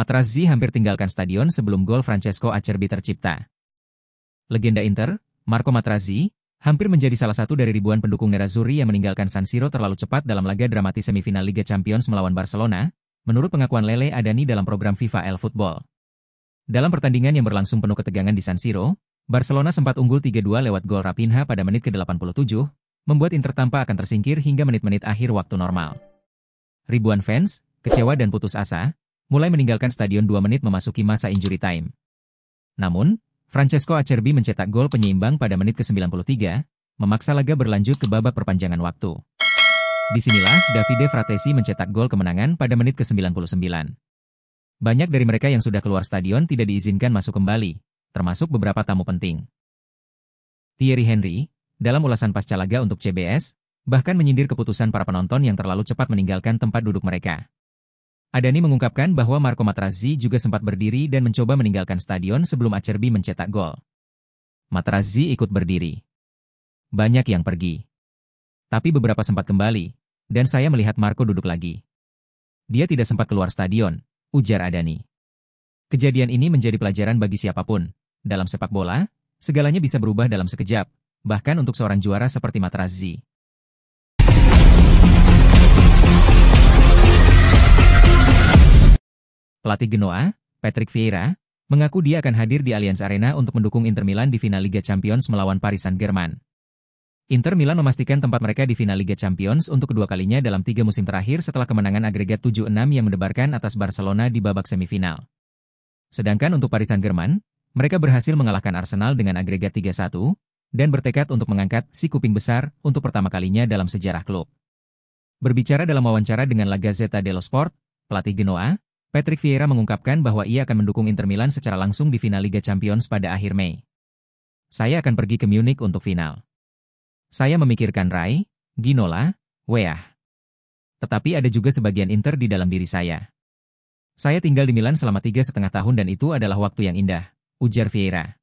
Materazzi hampir tinggalkan stadion sebelum gol Francesco Acerbi tercipta. Legenda Inter, Marco Materazzi, hampir menjadi salah satu dari ribuan pendukung Nerazzurri yang meninggalkan San Siro terlalu cepat dalam laga dramatis semifinal Liga Champions melawan Barcelona, menurut pengakuan Lele Adani dalam program FIFA El Football. Dalam pertandingan yang berlangsung penuh ketegangan di San Siro, Barcelona sempat unggul 3-2 lewat gol Raphinha pada menit ke-87, membuat Inter tampak akan tersingkir hingga menit-menit akhir waktu normal. Ribuan fans, kecewa dan putus asa, mulai meninggalkan stadion 2 menit memasuki masa injury time. Namun, Francesco Acerbi mencetak gol penyeimbang pada menit ke-93, memaksa laga berlanjut ke babak perpanjangan waktu. Disinilah Davide Fratesi mencetak gol kemenangan pada menit ke-99. Banyak dari mereka yang sudah keluar stadion tidak diizinkan masuk kembali, termasuk beberapa tamu penting. Thierry Henry, dalam ulasan pasca laga untuk CBS, bahkan menyindir keputusan para penonton yang terlalu cepat meninggalkan tempat duduk mereka. Adani mengungkapkan bahwa Marco Materazzi juga sempat berdiri dan mencoba meninggalkan stadion sebelum Acerbi mencetak gol. Materazzi ikut berdiri. Banyak yang pergi. Tapi beberapa sempat kembali, dan saya melihat Marco duduk lagi. Dia tidak sempat keluar stadion, ujar Adani. Kejadian ini menjadi pelajaran bagi siapapun. Dalam sepak bola, segalanya bisa berubah dalam sekejap, bahkan untuk seorang juara seperti Materazzi. Pelatih Genoa, Patrick Vieira, mengaku dia akan hadir di Allianz Arena untuk mendukung Inter Milan di final Liga Champions melawan Paris Saint-Germain. Inter Milan memastikan tempat mereka di final Liga Champions untuk kedua kalinya dalam 3 musim terakhir setelah kemenangan agregat 7-6 yang mendebarkan atas Barcelona di babak semifinal. Sedangkan untuk Paris Saint-Germain, mereka berhasil mengalahkan Arsenal dengan agregat 3-1, dan bertekad untuk mengangkat si kuping besar untuk pertama kalinya dalam sejarah klub. Berbicara dalam wawancara dengan La Gazzetta dello Sport, pelatih Genoa, Patrick Vieira mengungkapkan bahwa ia akan mendukung Inter Milan secara langsung di final Liga Champions pada akhir Mei. Saya akan pergi ke Munich untuk final. Saya memikirkan Rai, Ginola, Weah. Tetapi ada juga sebagian Inter di dalam diri saya. Saya tinggal di Milan selama 3,5 tahun dan itu adalah waktu yang indah, ujar Vieira.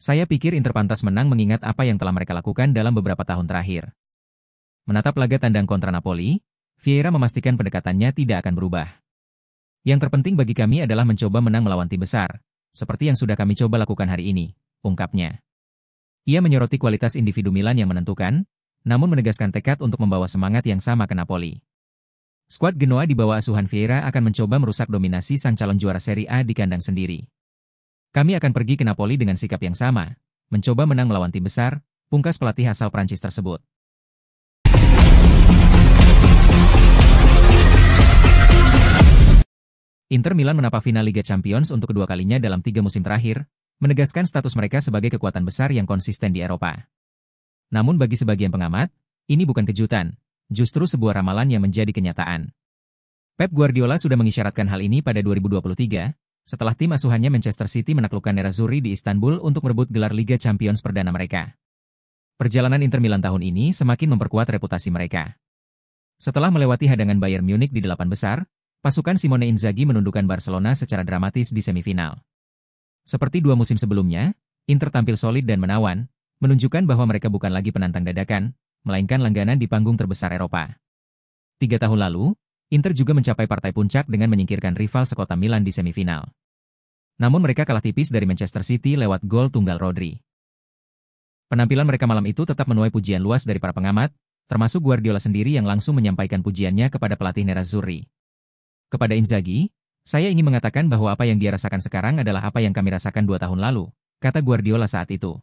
Saya pikir Inter pantas menang mengingat apa yang telah mereka lakukan dalam beberapa tahun terakhir. Menatap laga tandang kontra Napoli, Vieira memastikan pendekatannya tidak akan berubah. Yang terpenting bagi kami adalah mencoba menang melawan tim besar, seperti yang sudah kami coba lakukan hari ini, ungkapnya. Ia menyoroti kualitas individu Milan yang menentukan, namun menegaskan tekad untuk membawa semangat yang sama ke Napoli. Skuad Genoa di bawah asuhan Vieira akan mencoba merusak dominasi sang calon juara Serie A di kandang sendiri. Kami akan pergi ke Napoli dengan sikap yang sama, mencoba menang melawan tim besar, pungkas pelatih asal Prancis tersebut. Inter Milan menapa final Liga Champions untuk kedua kalinya dalam 3 musim terakhir, menegaskan status mereka sebagai kekuatan besar yang konsisten di Eropa. Namun bagi sebagian pengamat, ini bukan kejutan, justru sebuah ramalan yang menjadi kenyataan. Pep Guardiola sudah mengisyaratkan hal ini pada 2023, setelah tim asuhannya Manchester City menaklukkan Nerazzurri di Istanbul untuk merebut gelar Liga Champions perdana mereka. Perjalanan Inter Milan tahun ini semakin memperkuat reputasi mereka. Setelah melewati hadangan Bayern Munich di 8 besar, pasukan Simone Inzaghi menundukkan Barcelona secara dramatis di semifinal. Seperti 2 musim sebelumnya, Inter tampil solid dan menawan, menunjukkan bahwa mereka bukan lagi penantang dadakan, melainkan langganan di panggung terbesar Eropa. 3 tahun lalu, Inter juga mencapai partai puncak dengan menyingkirkan rival sekota Milan di semifinal. Namun mereka kalah tipis dari Manchester City lewat gol tunggal Rodri. Penampilan mereka malam itu tetap menuai pujian luas dari para pengamat, termasuk Guardiola sendiri yang langsung menyampaikan pujiannya kepada pelatih Nerazzurri. Kepada Inzaghi, saya ingin mengatakan bahwa apa yang dia rasakan sekarang adalah apa yang kami rasakan 2 tahun lalu, kata Guardiola saat itu.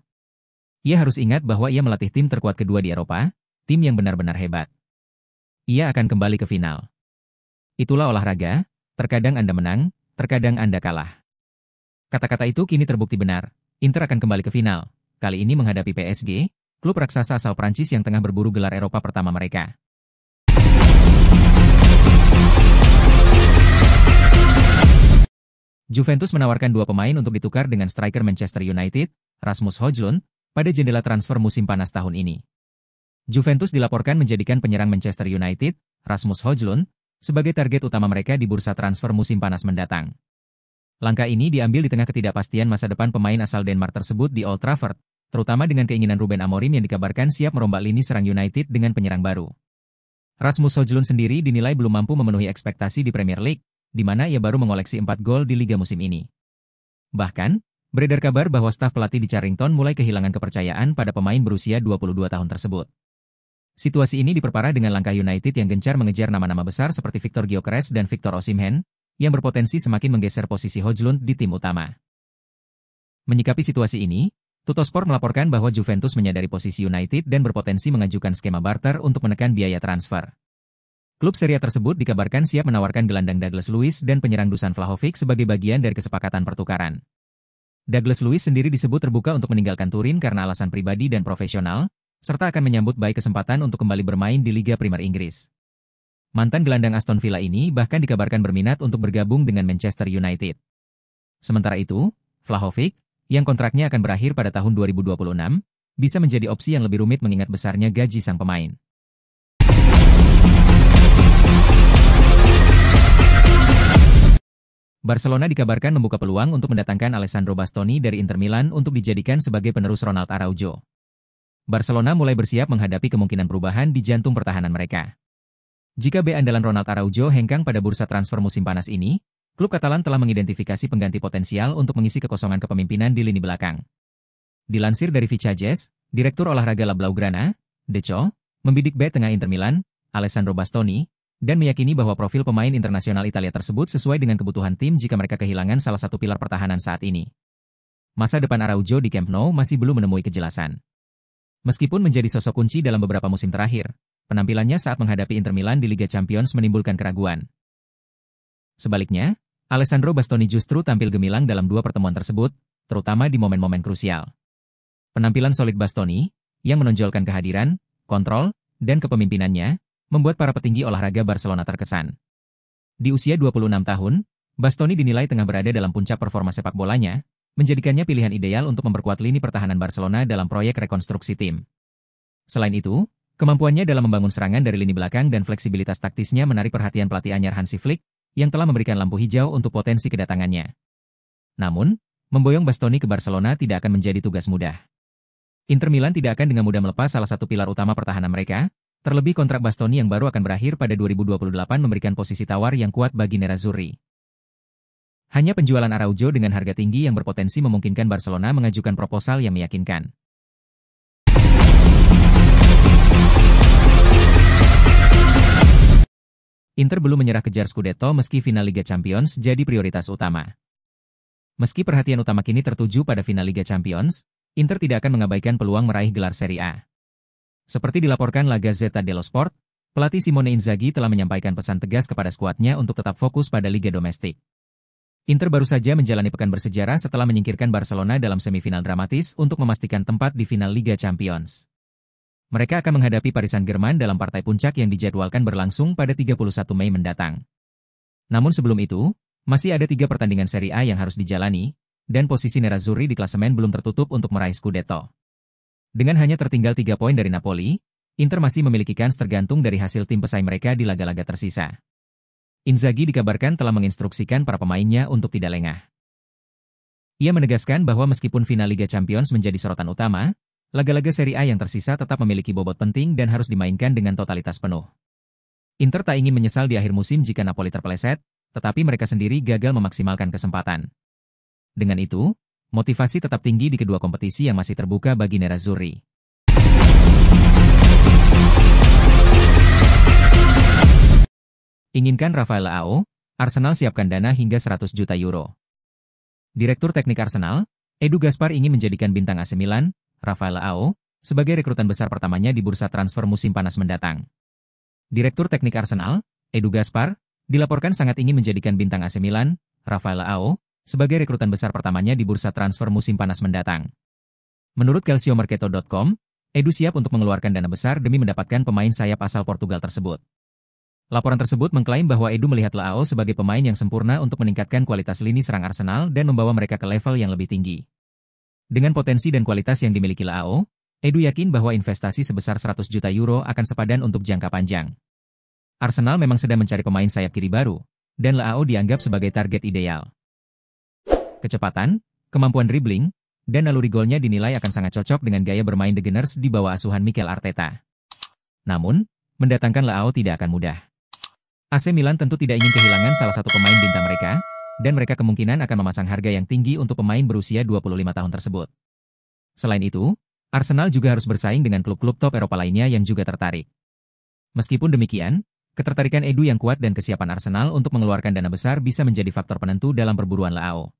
Ia harus ingat bahwa ia melatih tim terkuat kedua di Eropa, tim yang benar-benar hebat. Ia akan kembali ke final. Itulah olahraga, terkadang Anda menang, terkadang Anda kalah. Kata-kata itu kini terbukti benar, Inter akan kembali ke final, kali ini menghadapi PSG, klub raksasa asal Prancis yang tengah berburu gelar Eropa pertama mereka. Juventus menawarkan 2 pemain untuk ditukar dengan striker Manchester United, Rasmus Højlund, pada jendela transfer musim panas tahun ini. Juventus dilaporkan menjadikan penyerang Manchester United, Rasmus Højlund, sebagai target utama mereka di bursa transfer musim panas mendatang. Langkah ini diambil di tengah ketidakpastian masa depan pemain asal Denmark tersebut di Old Trafford, terutama dengan keinginan Ruben Amorim yang dikabarkan siap merombak lini serang United dengan penyerang baru. Rasmus Højlund sendiri dinilai belum mampu memenuhi ekspektasi di Premier League, di mana ia baru mengoleksi 4 gol di liga musim ini. Bahkan, beredar kabar bahwa staf pelatih di Carrington mulai kehilangan kepercayaan pada pemain berusia 22 tahun tersebut. Situasi ini diperparah dengan langkah United yang gencar mengejar nama-nama besar seperti Victor Gyökeres dan Victor Osimhen, yang berpotensi semakin menggeser posisi Højlund di tim utama. Menyikapi situasi ini, Tuttosport melaporkan bahwa Juventus menyadari posisi United dan berpotensi mengajukan skema barter untuk menekan biaya transfer. Klub Serie A tersebut dikabarkan siap menawarkan gelandang Douglas Luiz dan penyerang Dusan Vlahovic sebagai bagian dari kesepakatan pertukaran. Douglas Luiz sendiri disebut terbuka untuk meninggalkan Turin karena alasan pribadi dan profesional, serta akan menyambut baik kesempatan untuk kembali bermain di Liga Primer Inggris. Mantan gelandang Aston Villa ini bahkan dikabarkan berminat untuk bergabung dengan Manchester United. Sementara itu, Vlahovic, yang kontraknya akan berakhir pada tahun 2026, bisa menjadi opsi yang lebih rumit mengingat besarnya gaji sang pemain. Barcelona dikabarkan membuka peluang untuk mendatangkan Alessandro Bastoni dari Inter Milan untuk dijadikan sebagai penerus Ronald Araujo. Barcelona mulai bersiap menghadapi kemungkinan perubahan di jantung pertahanan mereka. Jika B andalan Ronald Araujo hengkang pada bursa transfer musim panas ini, klub Katalan telah mengidentifikasi pengganti potensial untuk mengisi kekosongan kepemimpinan di lini belakang. Dilansir dari Fichajes, Direktur Olahraga La Blaugrana, Deco, membidik B tengah Inter Milan, Alessandro Bastoni, dan meyakini bahwa profil pemain internasional Italia tersebut sesuai dengan kebutuhan tim jika mereka kehilangan salah satu pilar pertahanan saat ini. Masa depan Araujo di Camp Nou masih belum menemui kejelasan. Meskipun menjadi sosok kunci dalam beberapa musim terakhir, penampilannya saat menghadapi Inter Milan di Liga Champions menimbulkan keraguan. Sebaliknya, Alessandro Bastoni justru tampil gemilang dalam 2 pertemuan tersebut, terutama di momen-momen krusial. Penampilan solid Bastoni, yang menonjolkan kehadiran, kontrol, dan kepemimpinannya, membuat para petinggi olahraga Barcelona terkesan. Di usia 26 tahun, Bastoni dinilai tengah berada dalam puncak performa sepak bolanya, menjadikannya pilihan ideal untuk memperkuat lini pertahanan Barcelona dalam proyek rekonstruksi tim. Selain itu, kemampuannya dalam membangun serangan dari lini belakang dan fleksibilitas taktisnya menarik perhatian pelatih anyar Hansi Flick, yang telah memberikan lampu hijau untuk potensi kedatangannya. Namun, memboyong Bastoni ke Barcelona tidak akan menjadi tugas mudah. Inter Milan tidak akan dengan mudah melepas salah satu pilar utama pertahanan mereka, terlebih kontrak Bastoni yang baru akan berakhir pada 2028 memberikan posisi tawar yang kuat bagi Nerazzurri. Hanya penjualan Araujo dengan harga tinggi yang berpotensi memungkinkan Barcelona mengajukan proposal yang meyakinkan. Inter belum menyerah kejar Scudetto meski final Liga Champions jadi prioritas utama. Meski perhatian utama kini tertuju pada final Liga Champions, Inter tidak akan mengabaikan peluang meraih gelar Serie A. Seperti dilaporkan La Gazzetta dello Sport, pelatih Simone Inzaghi telah menyampaikan pesan tegas kepada skuadnya untuk tetap fokus pada liga domestik. Inter baru saja menjalani pekan bersejarah setelah menyingkirkan Barcelona dalam semifinal dramatis untuk memastikan tempat di final Liga Champions. Mereka akan menghadapi Paris Saint-Germain dalam partai puncak yang dijadwalkan berlangsung pada 31 Mei mendatang. Namun sebelum itu, masih ada 3 pertandingan Serie A yang harus dijalani, dan posisi Nerazzurri di klasemen belum tertutup untuk meraih Scudetto. Dengan hanya tertinggal 3 poin dari Napoli, Inter masih memiliki kans tergantung dari hasil tim pesaing mereka di laga-laga tersisa. Inzaghi dikabarkan telah menginstruksikan para pemainnya untuk tidak lengah. Ia menegaskan bahwa meskipun final Liga Champions menjadi sorotan utama, laga-laga Serie A yang tersisa tetap memiliki bobot penting dan harus dimainkan dengan totalitas penuh. Inter tak ingin menyesal di akhir musim jika Napoli terpeleset, tetapi mereka sendiri gagal memaksimalkan kesempatan. Dengan itu, motivasi tetap tinggi di kedua kompetisi yang masih terbuka bagi Nerazzurri. Inginkan Rafael Leao, Arsenal siapkan dana hingga 100 juta euro. Direktur Teknik Arsenal, Edu Gaspar ingin menjadikan bintang AC Milan, Rafael Leao, sebagai rekrutan besar pertamanya di bursa transfer musim panas mendatang. Direktur Teknik Arsenal, Edu Gaspar, dilaporkan sangat ingin menjadikan bintang AC Milan, Rafael Leao, sebagai rekrutan besar pertamanya di bursa transfer musim panas mendatang. Menurut calciomercato.com, Edu siap untuk mengeluarkan dana besar demi mendapatkan pemain sayap asal Portugal tersebut. Laporan tersebut mengklaim bahwa Edu melihat Leao sebagai pemain yang sempurna untuk meningkatkan kualitas lini serang Arsenal dan membawa mereka ke level yang lebih tinggi. Dengan potensi dan kualitas yang dimiliki Leao, Edu yakin bahwa investasi sebesar 100 juta euro akan sepadan untuk jangka panjang. Arsenal memang sedang mencari pemain sayap kiri baru, dan Leao dianggap sebagai target ideal. Kecepatan, kemampuan dribbling, dan naluri golnya dinilai akan sangat cocok dengan gaya bermain The Gunners di bawah asuhan Mikel Arteta. Namun, mendatangkan Leao tidak akan mudah. AC Milan tentu tidak ingin kehilangan salah satu pemain bintang mereka, dan mereka kemungkinan akan memasang harga yang tinggi untuk pemain berusia 25 tahun tersebut. Selain itu, Arsenal juga harus bersaing dengan klub-klub top Eropa lainnya yang juga tertarik. Meskipun demikian, ketertarikan Edu yang kuat dan kesiapan Arsenal untuk mengeluarkan dana besar bisa menjadi faktor penentu dalam perburuan Leao.